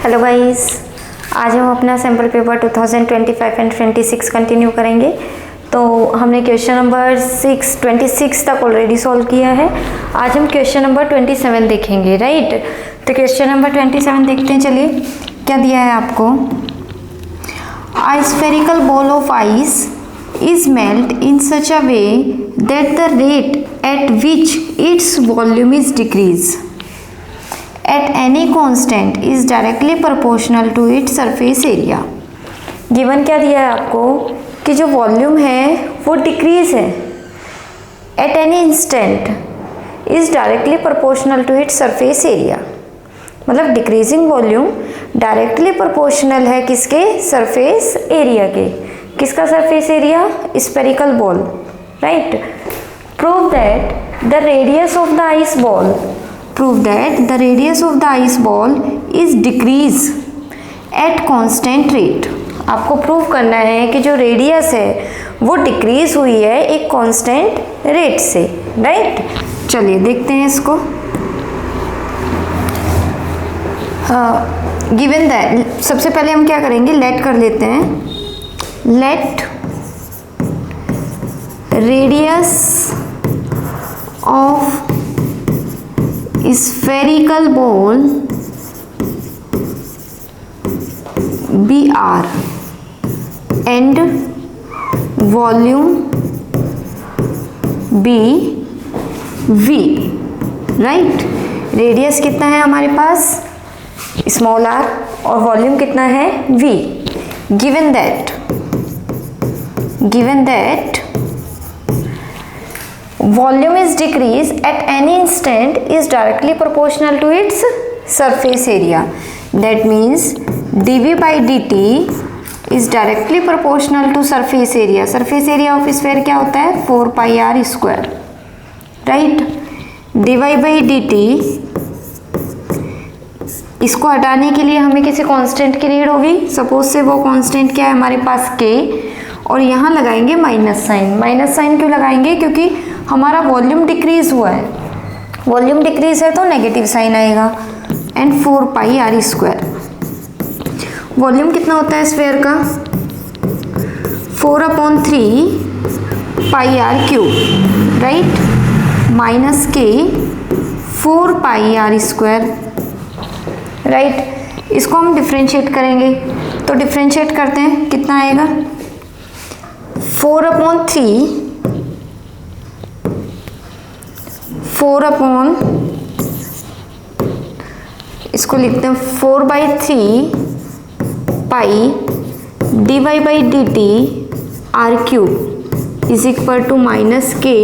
Hello guys, आज हम अपना सैम्पल पेपर 2025 एंड 26 कंटिन्यू करेंगे। तो हमने क्वेश्चन नंबर 26 तक ऑलरेडी सॉल्व किया है। आज हम क्वेश्चन नंबर 27 देखेंगे, राइट। तो क्वेश्चन नंबर 27 देखते हैं। चलिए, क्या दिया है आपको। A spherical ball of ice is melt in such a way that the rate at which its volume is decreased at any constant is directly proportional to its surface area। Given क्या दिया है आपको कि जो volume है वो decrease है at any instant is directly proportional to its surface area. मतलब डिक्रीजिंग वॉल्यूम डायरेक्टली प्रोपोर्शनल है किसके, सरफेस एरिया के। किसका surface area, spherical ball, right. Prove that the radius of the ice ball prove that the radius of the ice ball is decrease at constant rate। आपको prove करना है कि जो radius है वो डिक्रीज हुई है एक कांस्टेंट रेट से, राइट। चलिए देखते हैं इसको। गिवन दैट, सबसे पहले हम क्या करेंगे, लेट कर लेते हैं। Let radius of spherical ball be r and volume be v, right. Radius कितना है हमारे पास, स्मॉल r, और वॉल्यूम कितना है v। Given that volume is decreased at any instant is directly proportional to its surface area। That means dv by dt is directly proportional to surface area। surface area of sphere क्या होता है, 4 pi r square, right। dy by dt, इसको हटाने के लिए हमें किसी constant की नीड होगी। सपोज से वो कांस्टेंट क्या है हमारे पास k, और यहाँ लगाएंगे माइनस साइन। माइनस साइन क्यों लगाएंगे, क्योंकि हमारा वॉल्यूम डिक्रीज हुआ है। वॉल्यूम डिक्रीज है तो नेगेटिव साइन आएगा। And 4 pi R square, volume कितना होता है स्फेयर का, 4/3 pi R cube, right. Minus के 4 पाई आर स्क्वायर, राइट। इसको हम डिफ्रेंशिएट करेंगे, तो डिफ्रेंशिएट करते हैं, कितना आएगा, 4/3 इसको लिखते हैं 4/3 pi dy by D T R cube is equal to minus के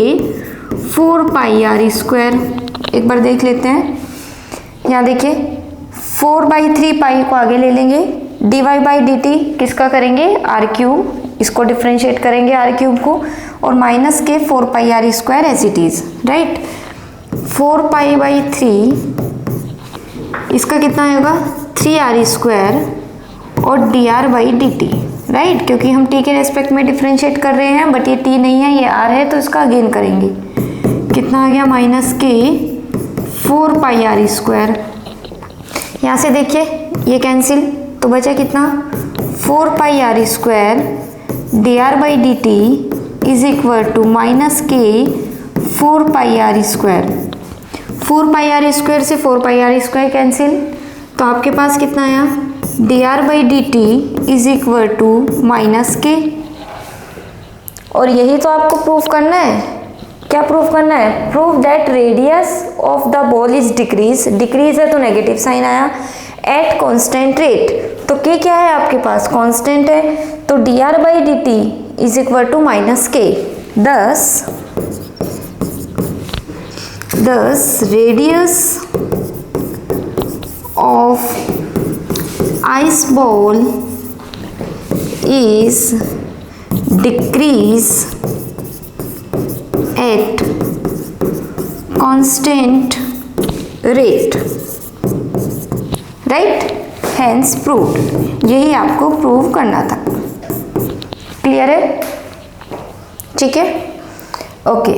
4 पाई आर स्क्वायर। एक बार देख लेते हैं, यहाँ देखिए 4/3 पाई को आगे ले लेंगे, dy बाई डी टी किसका करेंगे, आर क्यूब, इसको डिफ्रेंशिएट करेंगे आर क्यूब को, और माइनस के 4 pi R square as it is, right. 4 pi by 3, इसका कितना आएगा, 3 आर स्क्वायर, और D R by D T, right. क्योंकि हम टी के रेस्पेक्ट में डिफ्रेंशिएट कर रहे हैं, बट ये टी नहीं है, ये आर है, तो इसका अगेन करेंगे। कितना आ गया, माइनस के 4 पाई आर स्क्वायर। यहाँ से देखिए ये कैंसिल, तो बचा कितना, 4 pi R square D R by D T is equal to minus के 4 pi R square. 4 pi R square से 4 पाई आर स्क्वायर कैंसिल, तो आपके पास कितना आया, D R by D T is equal to minus K. और यही तो आपको प्रूफ करना है। क्या प्रूफ करना है, proof that radius of the ball is decrease. Decrease है तो नेगेटिव साइन आया, एट कॉन्स्टेंट रेट। तो के क्या है आपके पास, कॉन्स्टेंट है, तो D R by D T is equal to minus K. Thus radius of ice ball is decrease at constant rate, right। Hence proved। यही आपको प्रूव करना था। क्लियर है, ठीक है, ओके।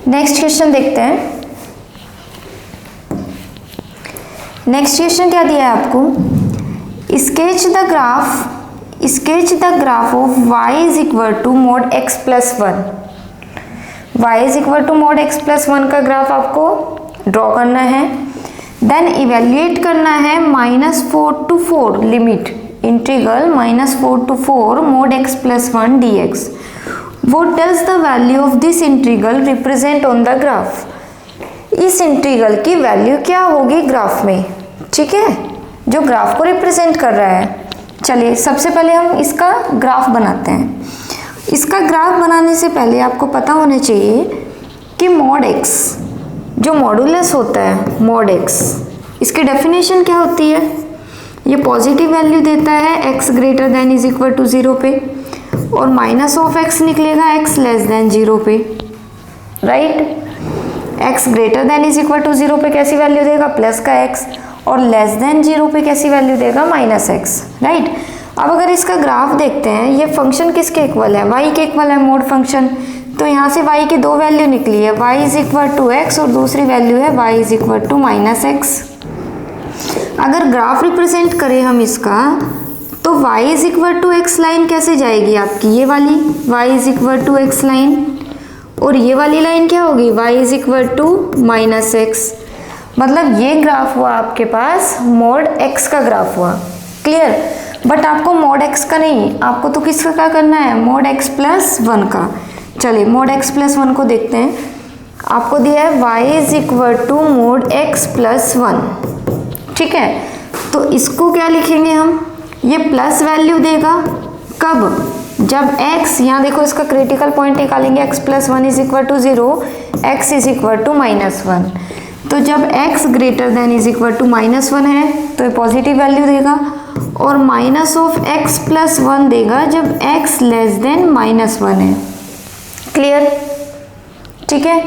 नेक्स्ट क्वेश्चन देखते हैं। नेक्स्ट क्वेश्चन क्या दिया है आपको, sketch the graph of y is equal to mod x plus 1. y is equal to mod x plus 1 का ग्राफ आपको ड्रॉ करना है. देन इवेल्युएट करना है -4 to 4 limit integral -4 to 4 mod x plus 1 dx. What does the value of this integral represent on the graph? इस integral की value क्या होगी ग्राफ में, ठीक है, जो ग्राफ को रिप्रेजेंट कर रहा है. चलिए सबसे पहले हम इसका ग्राफ बनाते हैं. इसका ग्राफ बनाने से पहले आपको पता होना चाहिए कि mod x जो मॉडुलस होता है, mod x, इसकी डेफिनेशन क्या होती है. ये पॉजिटिव वैल्यू देता है x greater than is equal to 0 पे, और माइनस ऑफ x निकलेगा x लेस देन 0 पे, right. x greater than is equal to 0 पे कैसी वैल्यू देगा, प्लस का x, और लेस देन 0 पे कैसी वैल्यू देगा, माइनस x, राइट. अब अगर इसका ग्राफ देखते हैं, ये फंक्शन किसके इक्वल है, y के इक्वल है, मोड फंक्शन. तो यहाँ से y की दो वैल्यू निकली है, y is equal to x और दूसरी वैल्यू है y is equal to minus x. अगर ग्राफ रिप्रेजेंट करें हम इसका, तो y is equal to x line कैसे जाएगी आपकी, ये वाली y is equal to x line, और ये वाली लाइन क्या होगी, y is equal to minus x. मतलब ये ग्राफ हुआ आपके पास मोड x का ग्राफ हुआ. क्लियर. बट आपको मोड x का नहीं, आपको तो किसका करना है, मोड x प्लस 1 का. चलिए मोड x प्लस 1 को देखते हैं. आपको दिया है y is equal to mod x plus 1, ठीक है. तो इसको क्या लिखेंगे हम, ये प्लस वैल्यू देगा कब, जब x, यहाँ देखो इसका क्रिटिकल पॉइंट निकालेंगे, x plus 1 is equal to 0, x is equal to minus 1. तो जब x greater than is equal to minus 1 है तो ये पॉजिटिव वैल्यू देगा, और माइनस ऑफ x प्लस 1 देगा जब x लेस देन माइनस 1 है. क्लियर, ठीक है.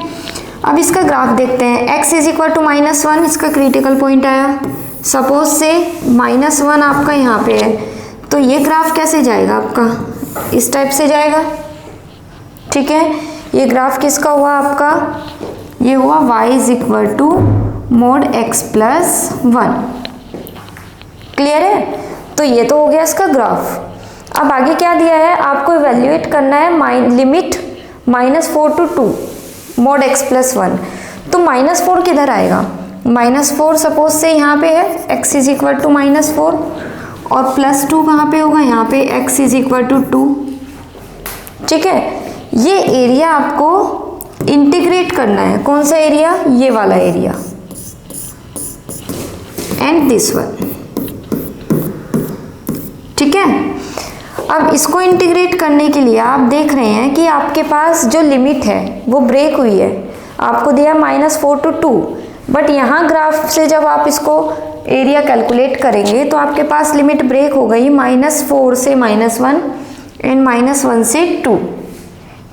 अब इसका ग्राफ देखते हैं. x is equal to minus 1 इसका क्रिटिकल पॉइंट आया. सपोज से माइनस 1 आपका यहाँ पे है, तो ये ग्राफ कैसे जाएगा आपका, इस टाइप से जाएगा, ठीक है. ये ग्राफ किसका हुआ आपका, ये हुआ y is equal to mod x plus 1. Clear है. तो ये तो हो गया इसका ग्राफ. अब आगे क्या दिया है, आपको इवेल्युएट करना है limit -4 to 2 mode x plus 1. तो -4 किधर आएगा, -4 सपोज से यहाँ पे है, x इज इक्वल टू -4, और प्लस 2 कहाँ पे होगा, यहाँ पे x इज इक्वल टू 2, ठीक है. ये एरिया आपको इंटीग्रेट करना है. कौन सा एरिया, ये वाला एरिया, एंड दिस वन, ठीक है. अब इसको इंटीग्रेट करने के लिए आप देख रहे हैं कि आपके पास जो लिमिट है वो ब्रेक हुई है. आपको दिया -4 to 2, बट यहाँ ग्राफ से जब आप इसको एरिया कैलकुलेट करेंगे तो आपके पास लिमिट ब्रेक हो गई -4 से -1 एंड -1 से 2,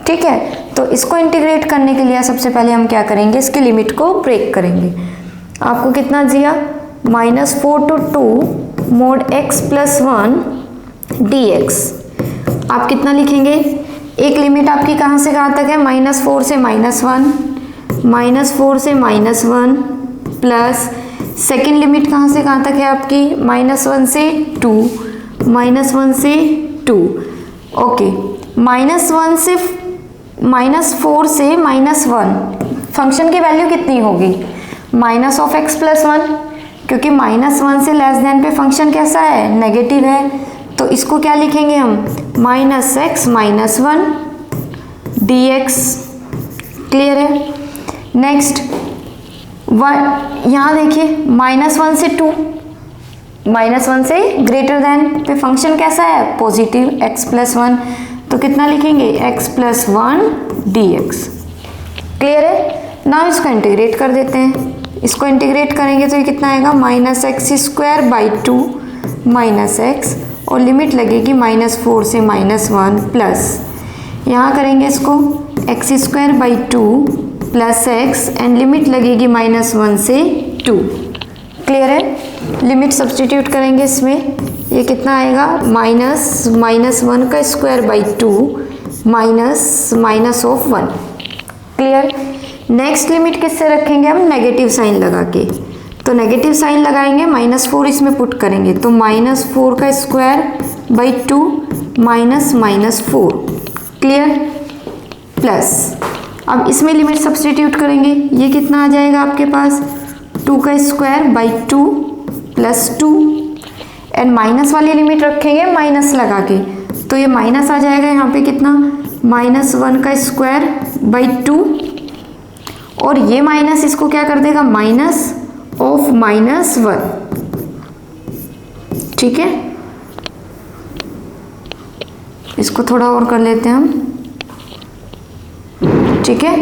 ठीक है. तो इसको इंटीग्रेट करने के लिए सबसे पहले हम क्या करेंगे, इसकी लिमिट को ब्रेक करेंगे. आपको कितना दिया, -4 to 2 mode x plus 1 dx. आप कितना लिखेंगे, एक लिमिट आपकी कहाँ से कहाँ तक है, -4 से -1, -4 से -1, प्लस सेकेंड लिमिट कहाँ से कहाँ तक है आपकी, -1 से 2, -1 से 2, ओके. -4 से -1 फंक्शन की वैल्यू कितनी होगी, माइनस ऑफ x प्लस 1, क्योंकि -1 से लेस देन पे फंक्शन कैसा है, नेगेटिव है. तो इसको क्या लिखेंगे हम, -x - 1 dx. क्लियर है. नेक्स्ट यहाँ देखिए -1 से 2, -1 से ग्रेटर देन पे फंक्शन कैसा है, पॉजिटिव, x प्लस 1. तो कितना लिखेंगे, x प्लस 1 dx. क्लियर है. ना इसको इंटीग्रेट कर देते हैं. इसको इंटीग्रेट करेंगे तो ये कितना आएगा, -x² 2 -x, और लिमिट लगेगी -4 से -1, प्लस यहाँ करेंगे इसको x² 2 plus x, and limit लगेगी -1 से 2. क्लियर है. लिमिट सब्सटीट्यूट करेंगे इसमें, ये कितना आएगा, -1 का square 2 minus of 1. Clear. Next limit किससे रखेंगे हम, नेगेटिव साइन लगा के. तो नेगेटिव साइन लगाएंगे, -4 इसमें पुट करेंगे तो -4 का स्क्वायर बाई 2 -4, क्लियर, प्लस अब इसमें लिमिट सब्सटीट्यूट करेंगे, ये कितना आ जाएगा आपके पास 2 का square by 2 plus 2 and minus वाली लिमिट रखेंगे माइनस लगा के, तो ये माइनस आ जाएगा यहाँ पे कितना -1 का स्क्वायर बाई 2 और ये माइनस इसको क्या कर देगा माइनस ऑफ -1, ठीक है। इसको थोड़ा और कर लेते हैं हम, ठीक है।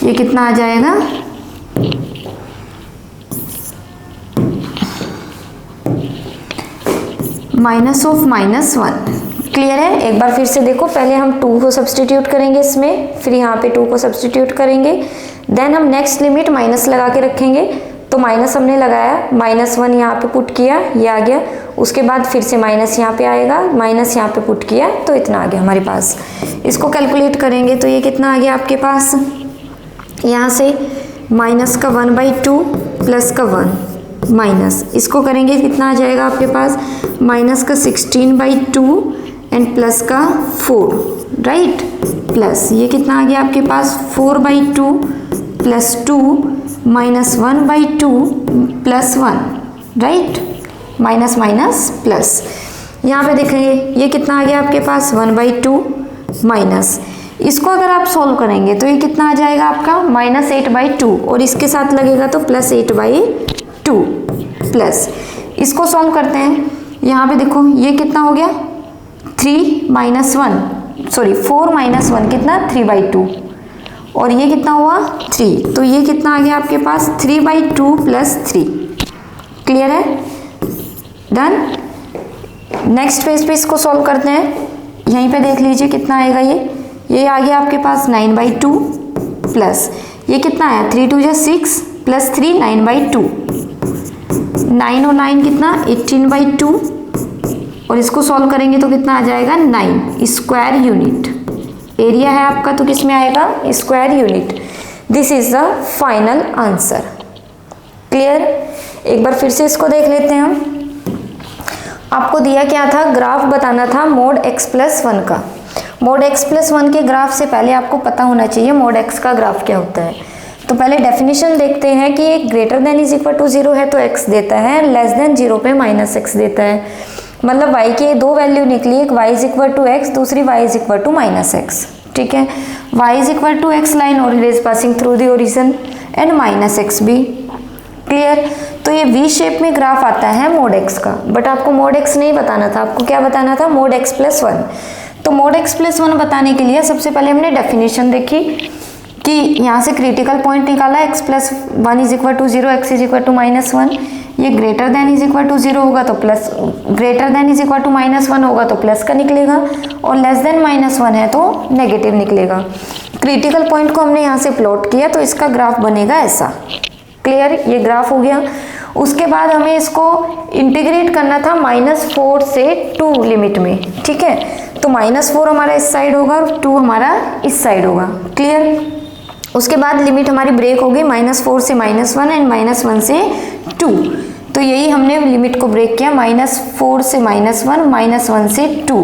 ये कितना आ जाएगा माइनस ऑफ -1, क्लियर है। एक बार फिर से देखो, पहले हम 2 को सब्सटीट्यूट करेंगे इसमें, फिर यहाँ पे 2 को सब्सटीट्यूट करेंगे, देन हम नेक्स्ट लिमिट माइनस लगा के रखेंगे, तो माइनस हमने लगाया, -1 यहाँ पे पुट किया, ये आ गया, उसके बाद फिर से माइनस यहाँ पे आएगा, माइनस यहाँ पे पुट किया तो इतना आ गया हमारे पास। इसको कैलकुलेट करेंगे तो ये कितना आ गया आपके पास, यहाँ से माइनस का 1/2 प्लस का 1 माइनस, इसको करेंगे कितना आ जाएगा आपके पास माइनस का 16/2 एंड प्लस का 4, राइट, प्लस ये कितना आ गया आपके पास 4/2 plus 2 -1/2 plus 1, right, minus minus plus, यहाँ पे देखेंगे ये कितना आ गया आपके पास 1/2 माइनस, इसको अगर आप सॉल्व करेंगे तो ये कितना आ जाएगा आपका -8/2 और इसके साथ लगेगा तो +8/2 प्लस, इसको सॉल्व करते हैं, यहाँ पे देखो ये कितना हो गया 4 - 1 कितना 3/2 और ये कितना हुआ 3, तो ये कितना आ गया आपके पास 3/2 प्लस 3, क्लियर है, डन। नेक्स्ट पेज पे इसको सॉल्व करते हैं, यहीं पे देख लीजिए कितना आएगा, ये आ गया आपके पास 9/2 प्लस ये कितना आया 3 2 6 प्लस 3 9/2, 9 और 9 कितना 18/2 और इसको सॉल्व करेंगे तो कितना आ जाएगा 9 स्क्वायर यूनिट, एरिया है आपका तो किस में आएगा square unit. This is the final answer, clear. एक बार फिर से इसको देख लेते हैं हम, आपको दिया क्या था, ग्राफ बताना था mod x+1 का। mod x+1 के ग्राफ से पहले आपको पता होना चाहिए mod x का ग्राफ क्या होता है। तो पहले डेफिनेशन देखते हैं कि एक greater than is equal to 0 है तो x देता है, लेस देन 0 पे -x देता है, मतलब y की 2 वैल्यू निकली, एक y is equal to x, दूसरी y is equal to -x, ठीक है। y is equal to x line और is passing through the origin and -x भी, क्लियर। तो ये V शेप में ग्राफ आता है mod x का, बट आपको mod x नहीं बताना था, आपको क्या बताना था mod x+1। तो mod x+1 बताने के लिए सबसे पहले हमने डेफिनेशन देखी कि यहाँ से क्रिटिकल पॉइंट निकाला x+1 is equal to 0, x is equal to -1, ये greater than is equal to 0 होगा तो plus, greater than is equal to -1 होगा तो प्लस का निकलेगा और लेस देन -1 है तो नेगेटिव निकलेगा। क्रिटिकल पॉइंट को हमने यहाँ से प्लॉट किया तो इसका ग्राफ बनेगा ऐसा, क्लियर, ये ग्राफ हो गया। उसके बाद हमें इसको इंटीग्रेट करना था -4 से 2 लिमिट में, ठीक है। तो -4 हमारा इस साइड होगा और 2 हमारा इस साइड होगा, क्लियर। उसके बाद लिमिट हमारी ब्रेक होगी -4 से -1 एंड -1 से 2, तो यही हमने लिमिट को ब्रेक किया, -4 से -1, -1 से 2।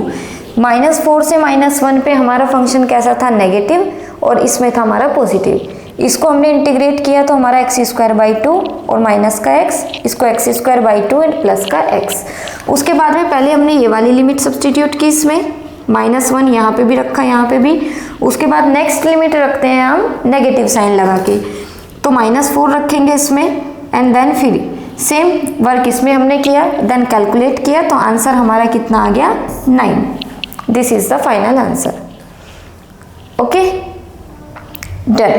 -4 से -1 पे हमारा फंक्शन कैसा था नेगेटिव और इसमें था हमारा पॉजिटिव, इसको हमने इंटीग्रेट किया तो हमारा x² 2 और माइनस का x, इसको x² 2 एंड प्लस का x। उसके बाद में पहले हमने ये वाली लिमिट सब्सटीट्यूट की इसमें, -1 यहाँ पे भी रखा, यहाँ पे भी। उसके बाद नेक्स्ट लिमिट रखते हैं हम नेगेटिव साइन लगा के, तो -4 रखेंगे इसमें एंड देन फिर सेम वर्क इसमें हमने किया, देन कैलकुलेट किया तो आंसर हमारा कितना आ गया 9। This is the final answer, okay, done.